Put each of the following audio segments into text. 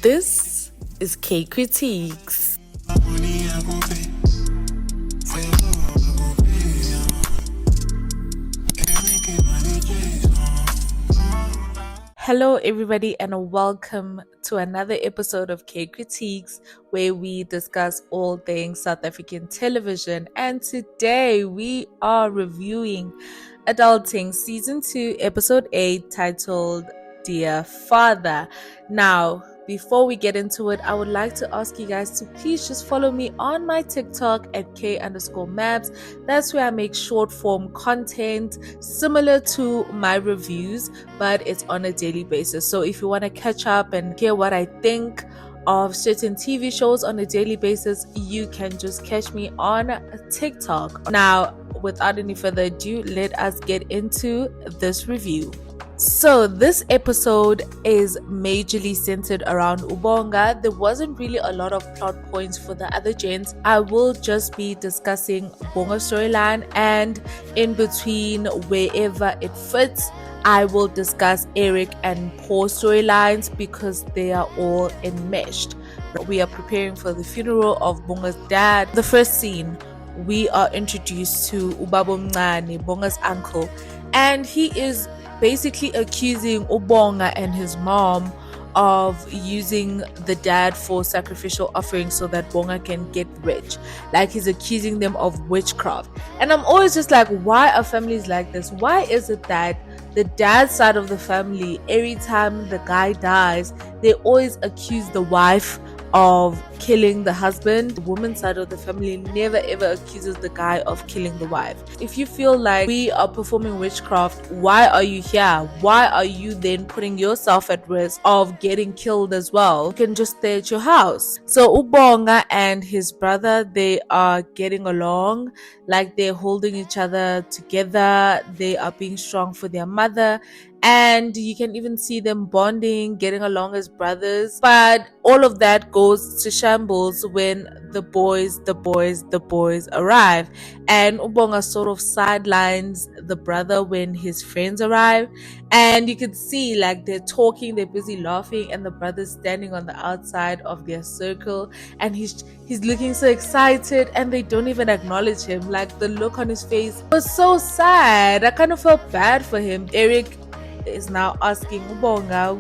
This is Kay Kritiques. Hello everybody and welcome to another episode of Kay Kritiques, where we discuss all things South African television, and today we are reviewing Adulting Season 2 Episode 8 titled Dear Father. Now, before we get into it, I would like to ask you guys to please just follow me on my TikTok at K_maps. That's where I make short form content similar to my reviews, but it's on a daily basis. So if you want to catch up and hear what I think of certain TV shows on a daily basis, you can just catch me on TikTok. Now, without any further ado, let us get into this review. So this episode is majorly centered around Bonga. There wasn't really a lot of plot points for the other gents. I will just be discussing Bonga's storyline, and in between, wherever it fits, I will discuss Eric and Mpho storylines because they are all enmeshed. We are preparing for the funeral of Bonga's dad. The first scene, we are introduced to Ubaba Mncane, Bonga's uncle, and he is basically accusing Bonga and his mom of using the dad for sacrificial offerings so that Bonga can get rich. Like, he's accusing them of witchcraft. And I'm always just like, why are families like this? Why is it that the dad side of the family, every time the guy dies, they always accuse the wife of killing the husband? The woman's side of the family never ever accuses the guy of killing the wife. If you feel like we are performing witchcraft, why are you here? Why are you then putting yourself at risk of getting killed as well? You can just stay at your house. So Bonga and his brother, they are getting along, like they're holding each other together. They are being strong for their mother, and you can even see them bonding, getting along as brothers. But all of that goes to shambles when the boys arrive, and Bonga sort of sidelines the brother when his friends arrive, and you can see like they're talking, they're busy laughing, and the brother's standing on the outside of their circle, and he's looking so excited, and they don't even acknowledge him. Like, the look on his face was so sad. I kind of felt bad for him. Eric is now asking Bonga,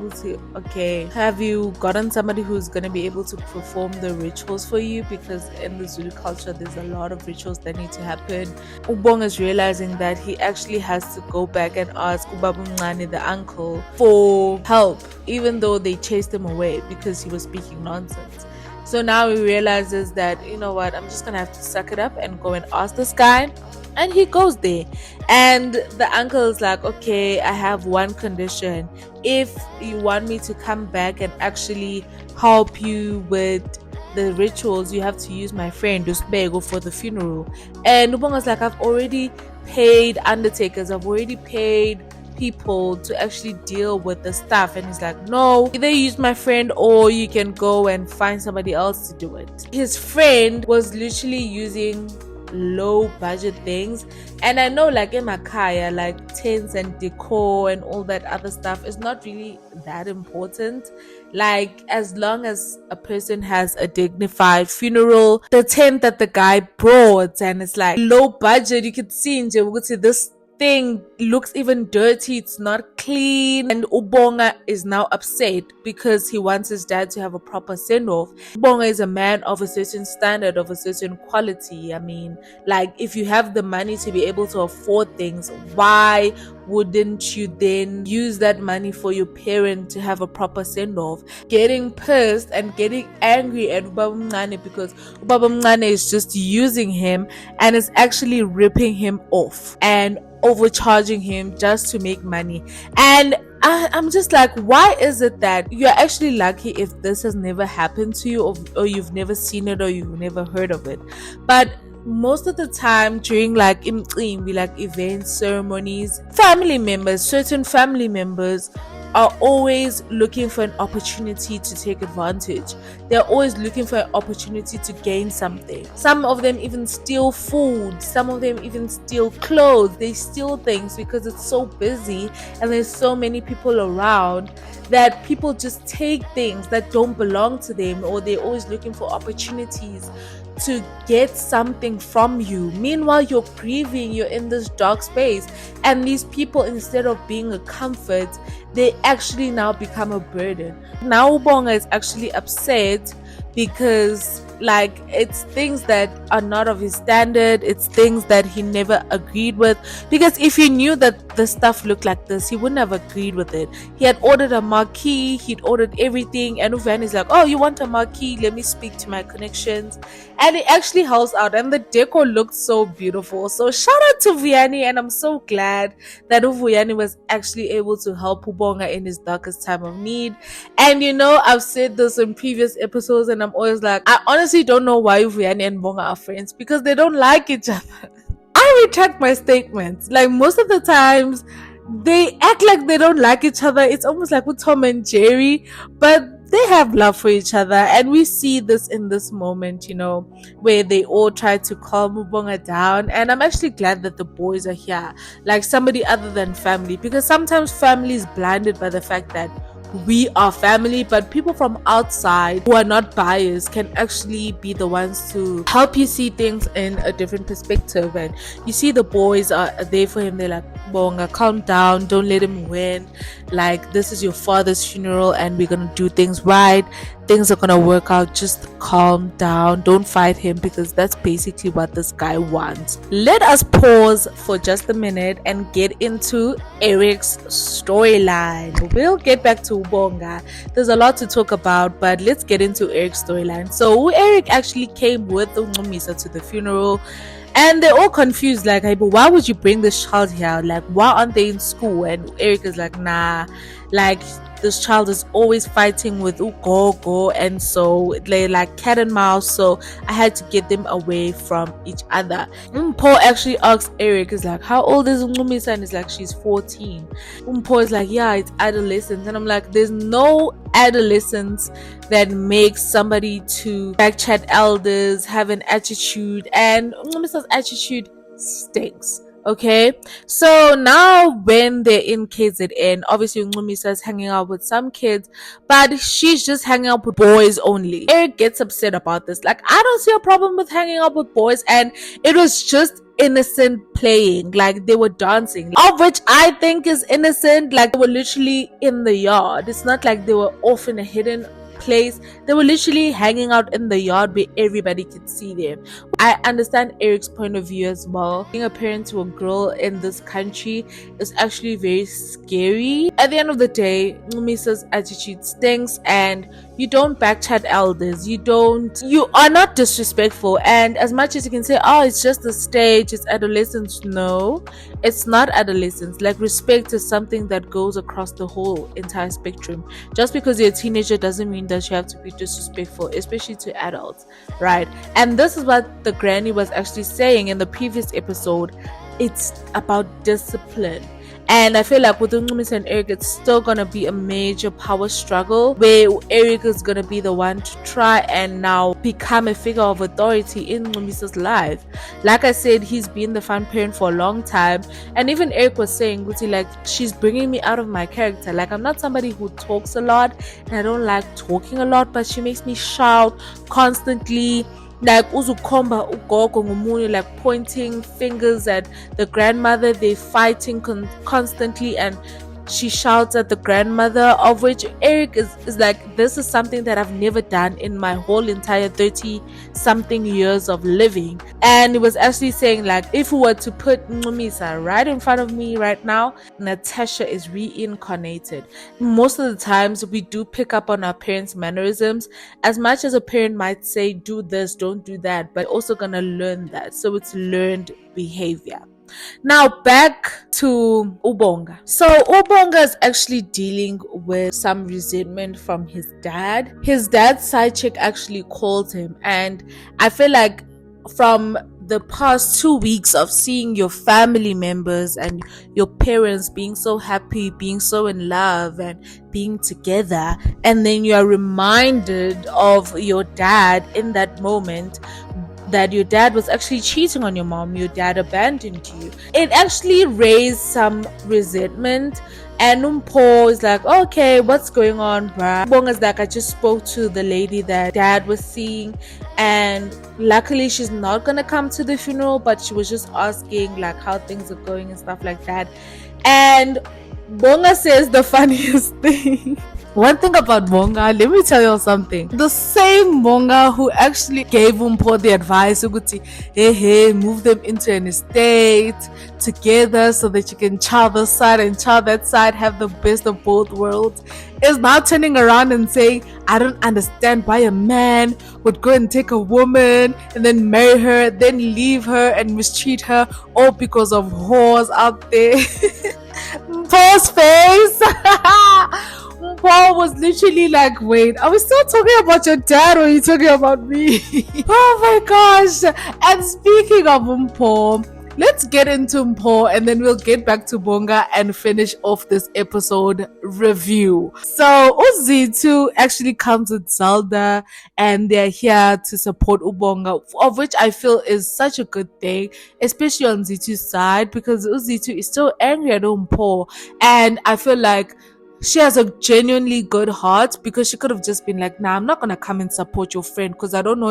okay, have you gotten somebody who's going to be able to perform the rituals for you? Because in the Zulu culture, there's a lot of rituals that need to happen. Bonga is realizing that he actually has to go back and ask Ubaba Mncane, the uncle, for help, even though they chased him away because he was speaking nonsense. So now he realizes that, you know what, I'm just going to have to suck it up and go and ask this guy. And he goes there, and the uncle is like, okay, I have one condition. If you want me to come back and actually help you with the rituals, you have to use my friend Usbego for the funeral. And Ubonga's like, I've already paid undertakers, I've already paid people to actually deal with the stuff. And he's like, no, either use my friend or you can go and find somebody else to do it. His friend was literally using low budget things, and I know, like, in Makaya, like tents and decor and all that other stuff is not really that important. Like, as long as a person has a dignified funeral, the tent that the guy brought, and it's like low budget, you could see in this thing looks even dirty, it's not clean. And Bonga is now upset because he wants his dad to have a proper send-off. Bonga is a man of a certain standard, of a certain quality. I mean, like, if you have the money to be able to afford things, why wouldn't you then use that money for your parent to have a proper send-off? Getting pissed and getting angry at Ubaba Mncane because Ubaba Mncane is just using him and is actually ripping him off and overcharging him just to make money. And I'm just like, why is it that you're actually lucky if this has never happened to you, or you've never seen it, or you've never heard of it? But most of the time during like events, ceremonies, certain family members are always looking for an opportunity to take advantage. They're always looking for an opportunity to gain something. Some of them even steal food. Some of them even steal clothes. They steal things because it's so busy and there's so many people around that people just take things that don't belong to them, or they're always looking for opportunities to get something from you. Meanwhile, you're grieving, you're in this dark space, and these people, instead of being a comfort, they actually now become a burden. Now Bonga is actually upset because like it's things that are not of his standard, it's things that he never agreed with, because if he knew that the stuff looked like this, he wouldn't have agreed with it. He had ordered a marquee, he'd ordered everything, and Vuyani is like, oh, you want a marquee, let me speak to my connections. And it actually helps out, and the decor looked so beautiful. So shout out to Vuyani, and I'm so glad that Vuyani was actually able to help Bonga in his darkest time of need. And you know, I've said this in previous episodes, and I'm always like, I honestly don't know why Vuyani and Bonga are friends, because they don't like each other. I retract my statements. Like, most of the times they act like they don't like each other. It's almost like with Tom and Jerry, but they have love for each other, and we see this in this moment, you know, where they all try to calm Bonga down. And I'm actually glad that the boys are here, like somebody other than family, because sometimes family is blinded by the fact that we are family, but people from outside who are not biased can actually be the ones to help you see things in a different perspective. And you see the boys are there for him. They're like, Bonga, calm down, don't let him win, like this is your father's funeral and we're gonna do things right, things are gonna work out, just calm down, don't fight him, because that's basically what this guy wants. Let us pause for just a minute and get into Eric's storyline. We'll get back to Bonga. There's a lot to talk about, but let's get into Eric's storyline. So Eric actually came with Ncumisa to the funeral, and they're all confused, like, hey, but why would you bring this child here? Like, why aren't they in school? And Eric is like, nah, like this child is always fighting with Ugogo, and so they're like cat and mouse, so I had to get them away from each other. Mpho actually asks Eric, is like, how old is Ncumisa? And he's like, she's 14. Mpho is like, yeah, it's adolescence. And I'm like, there's no adolescence that makes somebody to backchat elders, have an attitude, and Ncumisa's attitude stinks. Okay, so now when they're in KZN, obviously Ncumisa's hanging out with some kids, but she's just hanging out with boys only. Eric gets upset about this. Like, I don't see a problem with hanging out with boys, and it was just innocent playing, like they were dancing, of which I think is innocent. Like, they were literally in the yard. It's not like they were off in a hidden place. They were literally hanging out in the yard where everybody could see them. I understand Eric's point of view as well. Being a parent to a girl in this country is actually very scary. At the end of the day, Ncumisa's attitude stinks, and you don't backchat elders. You are not disrespectful. And as much as you can say, oh, it's just a stage, it's adolescence. No, it's not adolescence. Like, respect is something that goes across the whole entire spectrum. Just because you're a teenager doesn't mean that you have to be disrespectful, especially to adults, right? And this is what the granny was actually saying in the previous episode. It's about discipline. And I feel like with Ncumisa and Eric, it's still gonna be a major power struggle, where Eric is gonna be the one to try and now become a figure of authority in Ncumisa's life. Like I said, he's been the fun parent for a long time, and even Eric was saying, like, she's bringing me out of my character. Like, I'm not somebody who talks a lot, and I don't like talking a lot, but she makes me shout constantly. Like uzukhomba ugogo ngomunye, like pointing fingers at the grandmother. They're fighting constantly, and she shouts at the grandmother, of which Eric is like, this is something that I've never done in my whole entire 30 something years of living. And he was actually saying, like, if we were to put Ncumisa right in front of me right now, Natasha is reincarnated. Most of the times we do pick up on our parents' mannerisms. As much as a parent might say, do this, don't do that, but also gonna learn that. So it's learned behavior. Now back to Bonga. So Bonga is actually dealing with some resentment from his dad. His dad's side chick actually called him, and I feel like from the past 2 weeks of seeing your family members and your parents being so happy, being so in love and being together, and then you are reminded of your dad in that moment, that your dad was actually cheating on your mom, your dad abandoned you. It actually raised some resentment. And Mpho is like, okay, what's going on, bruh? Bonga's like, I just spoke to the lady that dad was seeing, and luckily she's not gonna come to the funeral, but she was just asking like how things are going and stuff like that. And Bonga says the funniest thing. One thing about Bonga, let me tell you something. The same Bonga who actually gave Mpho the advice, hey, move them into an estate together so that you can child this side and child that side, have the best of both worlds, is now turning around and saying, I don't understand why a man would go and take a woman and then marry her, then leave her and mistreat her, all because of whores out there. Mpho's face. Paul was literally like, wait, are we still talking about your dad or are you talking about me? Oh my gosh. And speaking of Mpho, let's get into Mpho and then we'll get back to Bonga and finish off this episode review. So Uzithu actually comes with Zelda and they're here to support Ubonga, of which I feel is such a good thing, especially on Zitu's side, because Uzithu is still angry at Mpho, and I feel like she has a genuinely good heart, because she could have just been like, nah, I'm not gonna come and support your friend because I don't know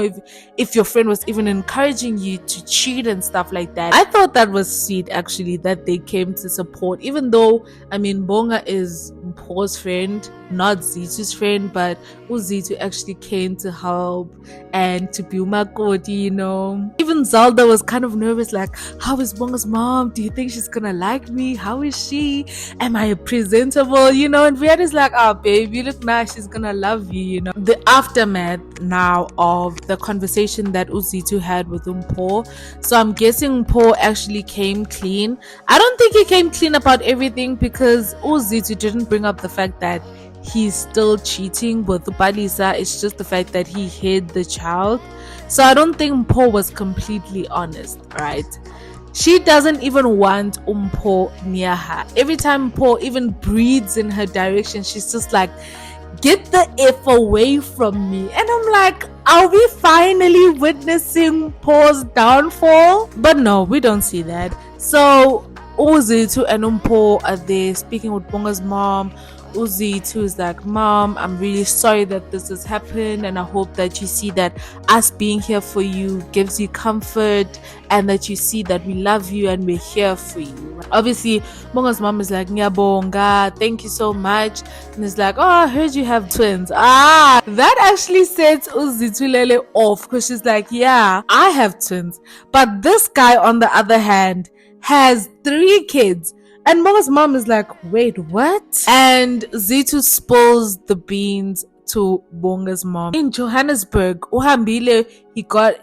if your friend was even encouraging you to cheat and stuff like that. I thought that was sweet actually, that they came to support, even though I mean Bonga is Mpho's friend, not Zitu's friend, but Uzithu actually came to help and to be umakoti, you know. Even Zelda was kind of nervous, like, how is Bonga's mom? Do you think she's gonna like me? How is she? Am I presentable? You know, and Vuyani's like, oh babe, you look nice, she's gonna love you, you know. The aftermath now of the conversation that Uzithu had with Mpho. So I'm guessing Mpho actually came clean. I don't think he came clean about everything, because Uzithu didn't bring up the fact that he's still cheating with Balisa. It's just the fact that he hid the child. So I don't think Mpho was completely honest, right? She doesn't even want Mpho near her. Every time Mpho even breathes in her direction, she's just like, get the F away from me. And I'm like, are we finally witnessing Mpho's downfall? But no, we don't see that. So Uzithu and Mpho are there speaking with Bonga's mom. Uzithu is like, Mom, I'm really sorry that this has happened, and I hope that you see that us being here for you gives you comfort, and that you see that we love you and we're here for you. Obviously, Bonga's mom is like, Bonga, thank you so much. And it's like, oh, I heard you have twins. That actually sets Uzithu Lele off, because she's like, yeah, I have twins, but this guy on the other hand has 3 kids. And Bonga's mom is like, wait, what? And Zithu spills the beans to Bonga's mom. In Johannesburg, Uhambile,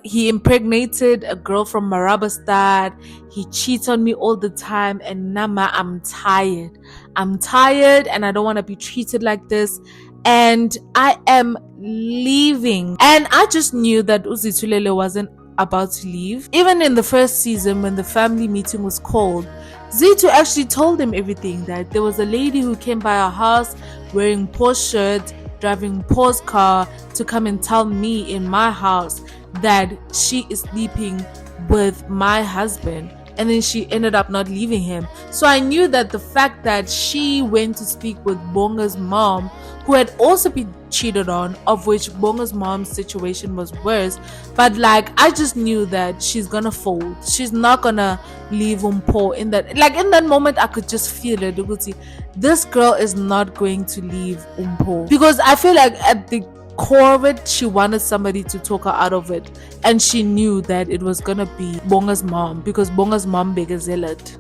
he impregnated a girl from Marabastad. He cheats on me all the time, and Nama, I'm tired and I don't want to be treated like this, and I am leaving. And I just knew that Uzithulele wasn't about to leave. Even in the first season, when the family meeting was called, Zithu actually told him everything, that there was a lady who came by our house wearing Mpho's shirt, driving Mpho's car, to come and tell me in my house that she is sleeping with my husband, and then she ended up not leaving him. So I knew that the fact that she went to speak with Bonga's mom, who had also been cheated on, of which Bonga's mom's situation was worse, but like, I just knew that she's gonna fold. She's not gonna leave Mpho. In that moment, I could just feel it. You could see, this girl is not going to leave Mpho, because I feel like at the core of it, she wanted somebody to talk her out of it, and she knew that it was gonna be Bonga's mom, because Bonga's mom begazelat.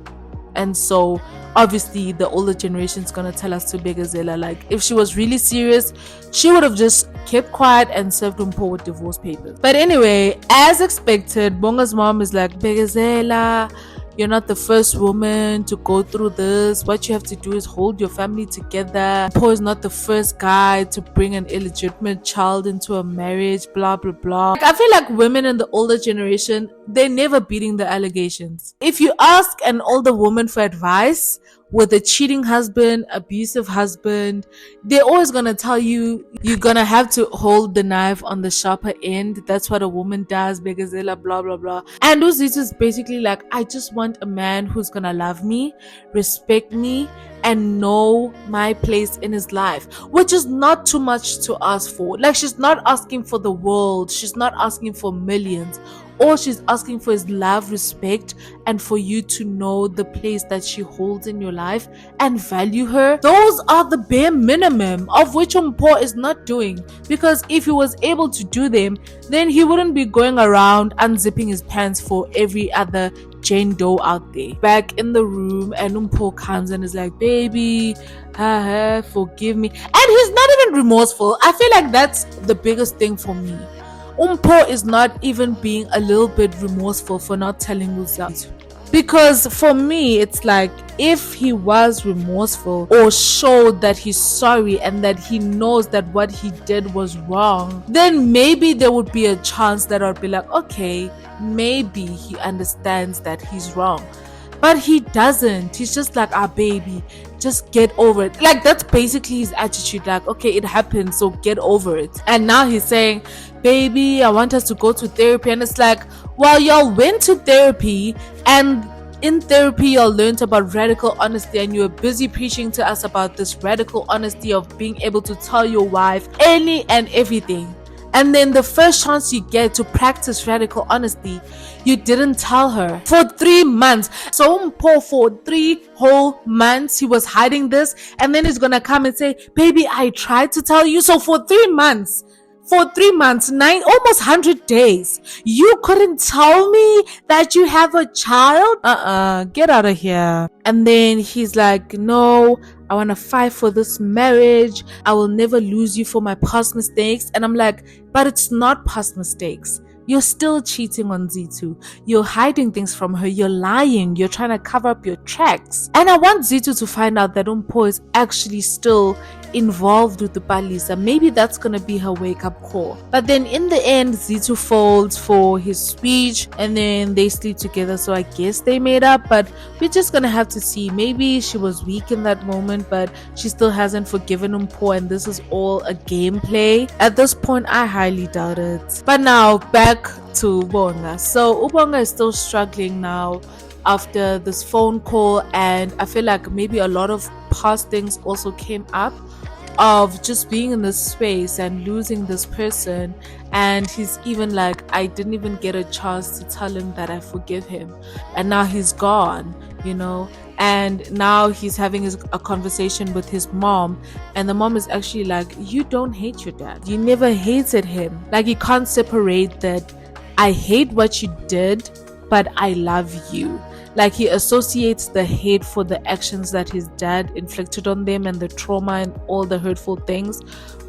And so obviously the older generation is gonna tell us to begazela. Like, if she was really serious, she would have just kept quiet and served Mpho with divorce papers. But anyway, as expected, Bonga's mom is like, begazela, you're not the first woman to go through this. What you have to do is hold your family together. Mpho is not the first guy to bring an illegitimate child into a marriage, blah blah blah. Like, I feel like women in the older generation, they're never beating the allegations. If you ask an older woman for advice with a cheating husband, abusive husband, they're always gonna tell you you're gonna have to hold the knife on the sharper end. That's what a woman does, begazela, blah blah blah. And Uzito is basically like, I just want a man who's gonna love me, respect me, and know my place in his life, which is not too much to ask for. Like, she's not asking for the world, she's not asking for millions. All she's asking for is love, respect, and for you to know the place that she holds in your life and value her. Those are the bare minimum, of which Mpho is not doing. Because if he was able to do them, then he wouldn't be going around unzipping his pants for every other Jane Doe out there. Back in the room, and Mpho comes and is like, baby, forgive me. And he's not even remorseful. I feel like that's the biggest thing for me. Mpho is not even being a little bit remorseful for not telling Luthando. Because for me, it's like, if he was remorseful or showed that he's sorry and that he knows that what he did was wrong, then maybe there would be a chance that I'd be like, okay, maybe he understands that he's wrong. But he doesn't. He's just like, baby, just get over it. Like, that's basically his attitude. Like, okay, it happened, so get over it. And now he's saying, baby, I want us to go to therapy. And it's like, well, y'all went to therapy, and in therapy y'all learned about radical honesty, and you were busy preaching to us about this radical honesty of being able to tell your wife any and everything. And then the first chance you get to practice radical honesty, you didn't tell her for 3 months. So Mpho, for 3 whole months, he was hiding this, and then he's gonna come and say, baby, I tried to tell you. So for 3 months, almost 100 days, you couldn't tell me that you have a child? Get out of here. And then he's like, no, I want to fight for this marriage. I will never lose you for my past mistakes. And I'm like, but it's not past mistakes. You're still cheating on Zitu. You're hiding things from her. You're lying. You're trying to cover up your tracks. And I want Zitu to find out that Mpho is actually still involved with the Palisa. Maybe that's gonna be her wake-up call. But then in the end, Zitu folds for his speech, and then they sleep together. So I guess they made up, but we're just gonna have to see. Maybe she was weak in that moment, but she still hasn't forgiven Mpho, and this is all a gameplay. At this point, I highly doubt it. But now back to Bonga. So Bonga is still struggling now after this phone call, and I feel like maybe a lot of past things also came up of just being in this space and losing this person. And he's even like, I didn't even get a chance to tell him that I forgive him, and now he's gone, you know. And now he's having a conversation with his mom, and the mom is actually like, you don't hate your dad, you never hated him. Like, you can't separate that. I hate what you did, but I love you. Like, he associates the hate for the actions that his dad inflicted on them and the trauma and all the hurtful things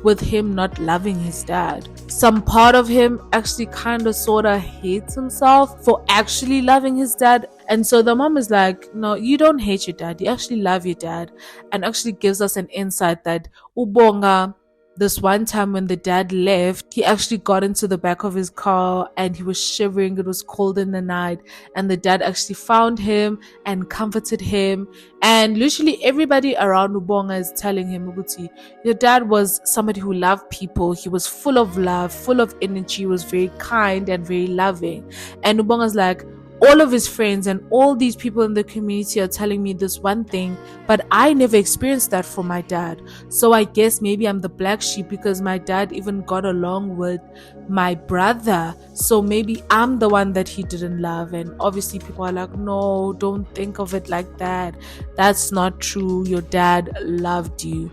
with him not loving his dad. Some part of him actually kind of sort of hates himself for actually loving his dad. And so the mom is like, no, you don't hate your dad, you actually love your dad. And actually gives us an insight that Bonga, this one time when the dad left, he actually got into the back of his car and he was shivering. It was cold in the night, and the dad actually found him and comforted him. And literally everybody around Bonga is telling him, Ubuti, your dad was somebody who loved people. He was full of love, full of energy, was very kind and very loving. And Bonga's like, all of his friends and all these people in the community are telling me this one thing, but I never experienced that from my dad. So I guess maybe I'm the black sheep, because my dad even got along with my brother. So maybe I'm the one that he didn't love. And obviously people are like, no, don't think of it like that. That's not true. Your dad loved you.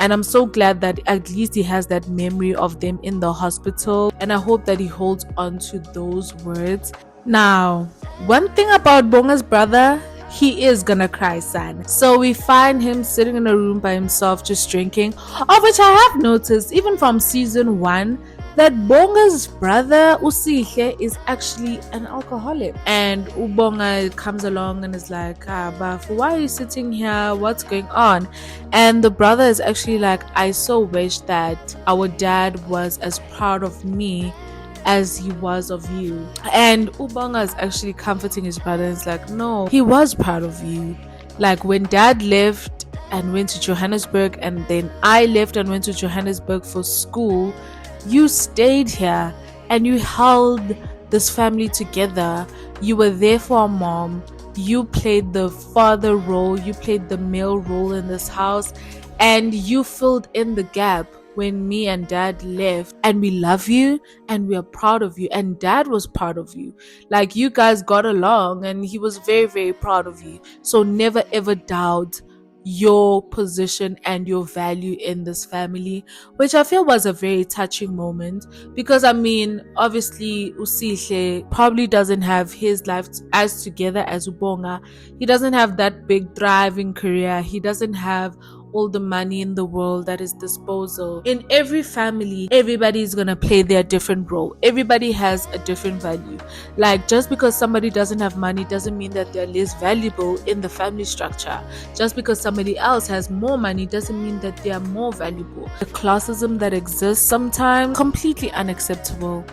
And I'm so glad that at least he has that memory of them in the hospital. And I hope that he holds on to those words. Now, one thing about Bonga's brother, he is gonna cry, son. So we find him sitting in a room by himself just drinking, of which I have noticed even from season 1 that Bonga's brother Usihle is actually an alcoholic. And Ubonga comes along and is like, Baf, why are you sitting here? What's going on? And the brother is actually like, I so wish that our dad was as proud of me as he was of you. And Ubonga is actually comforting his brother and is like, no, he was proud of you. Like when dad left and went to Johannesburg, and then I left and went to Johannesburg for school, you stayed here and you held this family together. You were there for our mom. You played the father role, you played the male role in this house, and you filled in the gap when me and dad left. And we love you and we are proud of you, and dad was proud of you. Like, you guys got along and he was very, very proud of you. So never ever doubt your position and your value in this family, which I feel was a very touching moment. Because I mean, obviously Usihle probably doesn't have his life as together as Ubonga. He doesn't have that big thriving career. He doesn't have all the money in the world at his disposal. In every family, everybody is gonna play their different role. Everybody has a different value. Like, just because somebody doesn't have money doesn't mean that they're less valuable in the family structure. Just because somebody else has more money doesn't mean that they are more valuable. The classism that exists sometimes, completely unacceptable.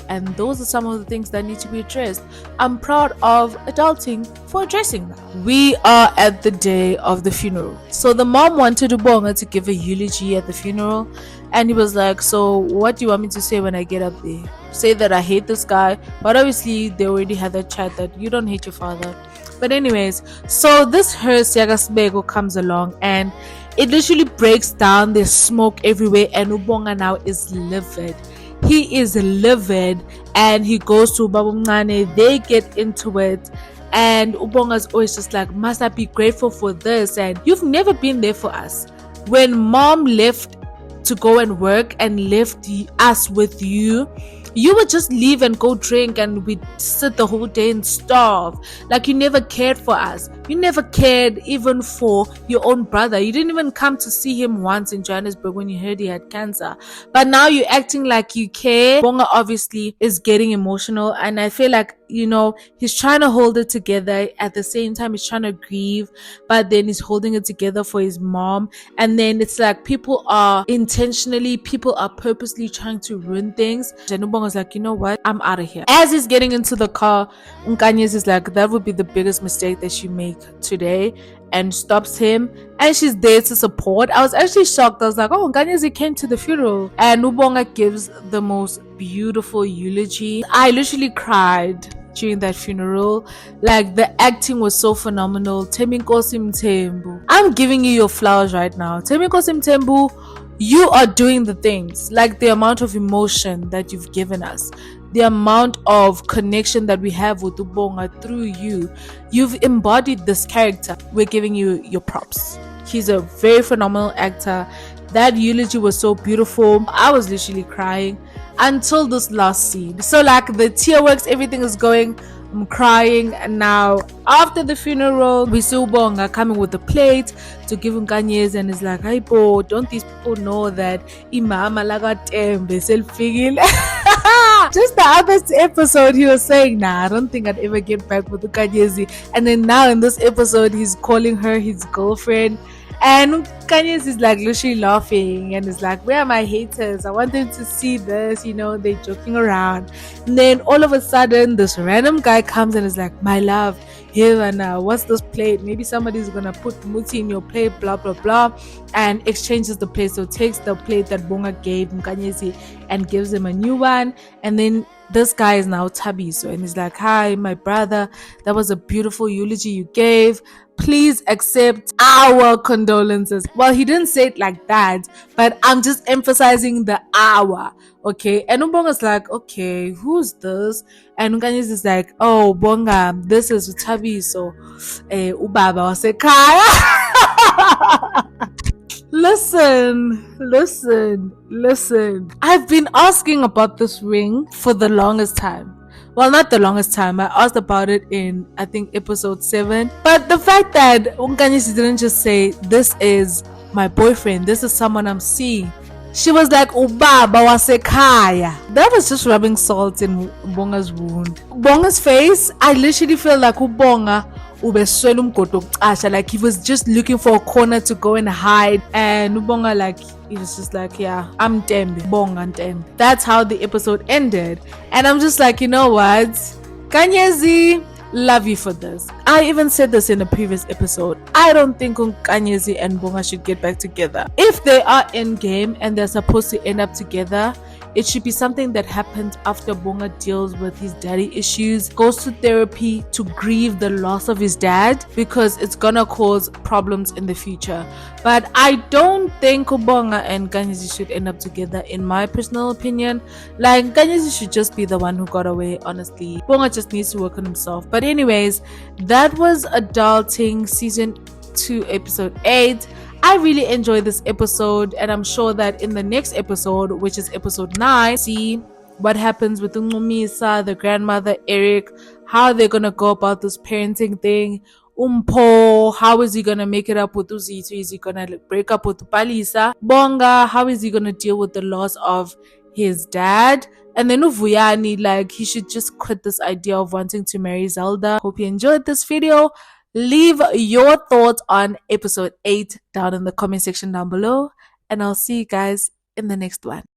And those are some of the things that need to be addressed. I'm proud of adulting for addressing that. We are at the day of the funeral. So the mom wanted Ubonga to give a eulogy at the funeral, and he was like, so what do you want me to say when I get up there? Say that I hate this guy? But obviously they already had that chat that you don't hate your father. But anyways, so this hearse Yagasbego comes along and it literally breaks down. There's smoke everywhere, and Ubonga now is livid. He is livid, and he goes to Baba Mncane. They get into it, and Ubonga's always just like, must I be grateful for this? And you've never been there for us. When mom left to go and work and left us with you, you would just leave and go drink, and we'd sit the whole day and starve. Like, you never cared for us. You never cared even for your own brother. You didn't even come to see him once in Johannesburg when you heard he had cancer. But now you're acting like you care. Bonga obviously is getting emotional, and I feel like, you know, he's trying to hold it together. At the same time, he's trying to grieve, but then he's holding it together for his mom. And then it's like people are purposely trying to ruin things. And Ubonga's like, you know what? I'm out of here. As he's getting into the car, Nkanyezi is like, that would be the biggest mistake that you make today, and stops him. And she's there to support. I was actually shocked. I was like, oh, Nkanyezi came to the funeral. And Ubonga gives the most beautiful eulogy. I literally cried during that funeral. Like, the acting was so phenomenal. Thembinkosi Mthembu, I'm giving you your flowers right now. Thembinkosi Mthembu, you are doing the things. Like, the amount of emotion that you've given us, the amount of connection that we have with Ubonga through you, you've embodied this character. We're giving you your props. He's a very phenomenal actor. That eulogy was so beautiful. I was literally crying until this last scene. So like, the tear works, everything is going, I'm crying. And now after the funeral, we see Ubonga coming with the plate to give Nkanyezi, and it's like, hey bo, don't these people know that imama lagatembe selfigil? Just the other episode he was saying, nah, I don't think I'd ever get back with Nkanyezi. And then now in this episode he's calling her his girlfriend. And Kanyezi is like literally laughing and is like, where are my haters? I want them to see this, you know, they're joking around. And then all of a sudden this random guy comes and is like, my love, here and now, what's this plate? Maybe somebody's gonna put muti in your plate, blah blah blah, and exchanges the plate. So takes the plate that Bonga gave Nkanyezi and gives him a new one. And then this guy is now Thabiso, and he's like, hi, my brother, that was a beautiful eulogy you gave. Please accept our condolences. Well, he didn't say it like that, but I'm just emphasizing the our. Okay. And Ubonga's like, okay, who's this? And Nkanyezi is like, oh, Bonga, this is Thabiso. Ubaba wasekhaya. Listen. I've been asking about this ring for the longest time. Well, not the longest time. I asked about it in, I think, episode 7. But the fact that Nkanyezi didn't just say, this is my boyfriend, this is someone I'm seeing. She was like, Ubaba wasekhaya. That was just rubbing salt in Bonga's wound. Bonga's face, I literally feel like Ubonga ubeswela umgodo wokucasha, like he was just looking for a corner to go and hide. And Ubonga, like, he was just like, yeah, I'm Thembi, Bonga Thembi. That's how the episode ended. And I'm just like, you know what? Kanyezi, love you for this. I even said this in a previous episode. I don't think Kanyezi and Bonga should get back together. If they are in game and they're supposed to end up together, it should be something that happens after Bonga deals with his daddy issues, goes to therapy to grieve the loss of his dad, because it's gonna cause problems in the future. But I don't think Bonga and Kanyezi should end up together, in my personal opinion. Like, Kanyezi should just be the one who got away, honestly. Bonga just needs to work on himself. But anyways, that was Adulting Season 2 Episode 8. I really enjoyed this episode, and I'm sure that in the next episode, which is episode 9, see what happens with Ncumisa, the grandmother, Eric, how they're gonna go about this parenting thing. Mpho, how is he gonna make it up with Uzito? Is he gonna break up with Palisa? Bonga, how is he gonna deal with the loss of his dad? And then Vuyani, like, he should just quit this idea of wanting to marry Zelda. Hope you enjoyed this video. Leave your thoughts on episode 8 down in the comment section down below, and I'll see you guys in the next one.